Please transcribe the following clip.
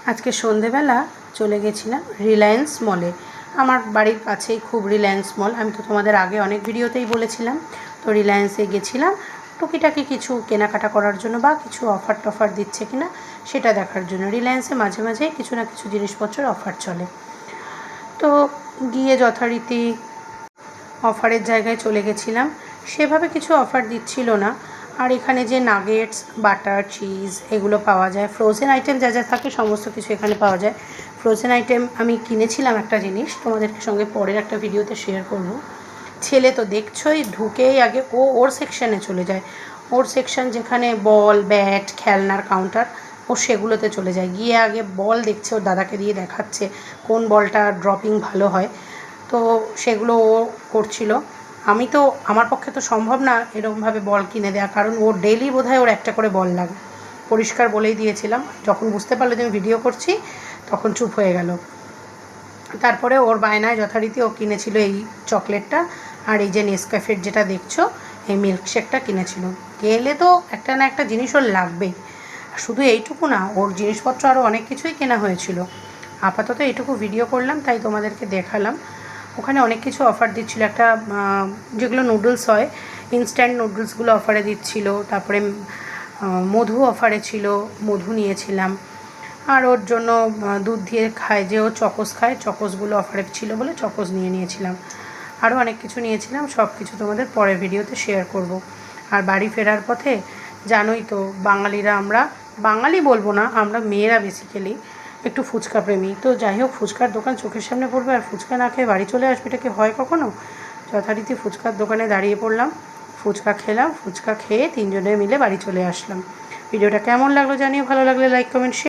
আজকে সন্ধেবেলা চলে গেছিলাম রিলায়েন্স মলে। আমার বাড়ির কাছেই খুব রিলায়েন্স মল, আমি তো তোমাদের আগে অনেক ভিডিওতেই বলেছিলাম। তো রিলায়েন্সে গেছিলাম টুকিটাকি কিছু কেনাকাটা করার জন্য বা কিছু অফার টফার দিচ্ছে কিনা সেটা দেখার জন্য। রিলায়েন্সে মাঝে মাঝে কিছু না কিছু জিনিসপত্রের অফার চলে। তো গিয়ে যথারীতি অফারের জায়গায় চলে গেছিলাম। সেভাবে কিছু অফার দিচ্ছিল না। আর এখানে যে নাগেটস, বাটার, চিজ এগুলো পাওয়া যায়, ফ্রোজেন আইটেম যা যা থাকে সমস্ত কিছু এখানে পাওয়া যায়। ফ্রোজেন আইটেম আমি কিনেছিলাম একটা জিনিস, তোমাদেরকে সঙ্গে পরের একটা ভিডিওতে শেয়ার করব। ছেলে তো দেখছোই, ঢুকেই আগে ওর সেকশানে চলে যায়। ওর সেকশান যেখানে বল, ব্যাট, খেলনার কাউন্টার, ও সেগুলোতে চলে যায়। গিয়ে আগে বল দেখছে, ওর দাদাকে দিয়ে দেখাচ্ছে কোন বলটা ড্রপিং ভালো হয়। তো সেগুলো ও করছিল। আমি তো, আমার পক্ষে তো সম্ভব না এরকমভাবে বল কিনে দেওয়া, কারণ ওর ডেইলি বোধহয় ওর একটা করে বল লাগে। পরিষ্কার বলেই দিয়েছিলাম। যখন বুঝতে পারলো যে আমি ভিডিও করছি তখন চুপ হয়ে গেল। তারপরে ওর বায়নায় যথারীতি ও কিনেছিল এই চকলেটটা, আর এই যে নেসক্যাফের যেটা দেখছো এই মিল্কশেকটা কিনেছিল। গেলে তো একটা না একটা জিনিস ওর লাগবেই। শুধু এইটুকু না, ওর জিনিসপত্র আরও অনেক কিছুই কেনা হয়েছিল। আপাতত এইটুকু ভিডিও করলাম, তাই তোমাদেরকে দেখালাম। ওখানে অনেক কিছু অফার দিচ্ছিলো। একটা যেগুলো নুডলস হয়, ইনস্ট্যান্ট নুডলসগুলো অফারে দিচ্ছিল। তারপরে মধু অফারে ছিল, মধু নিয়েছিলাম। আর ওর জন্য দুধ দিয়ে খায়, যে ও চকোস খায়, চকোসগুলো অফারে ছিল বলে চকোস নিয়েছিলাম। আরও অনেক কিছু নিয়েছিলাম, সব কিছু তোমাদের পরের ভিডিওতে শেয়ার করব। আর বাড়ি ফেরার পথে জানোই তো, বাঙালিরা, আমরা বাঙালি বলবো না, আমরা মেয়েরা বেসিক্যালি একটু ফুচকা প্রেমী। তো যাই হোক, ফুচকার দোকান চোখের সামনে পড়বে আর ফুচকা না খেয়ে বাড়ি চলে আসবে, এটা কি হয় কখনো? যথারীতি ফুচকার দোকানে দাঁড়িয়ে পড়লাম, ফুচকা খেলাম, ফুচকা খেয়ে তিনজনে মিলে বাড়ি চলে আসলাম। ভিডিওটা কেমন লাগলো জানিও, ভালো লাগলে লাইক, কমেন্ট, শেয়ার।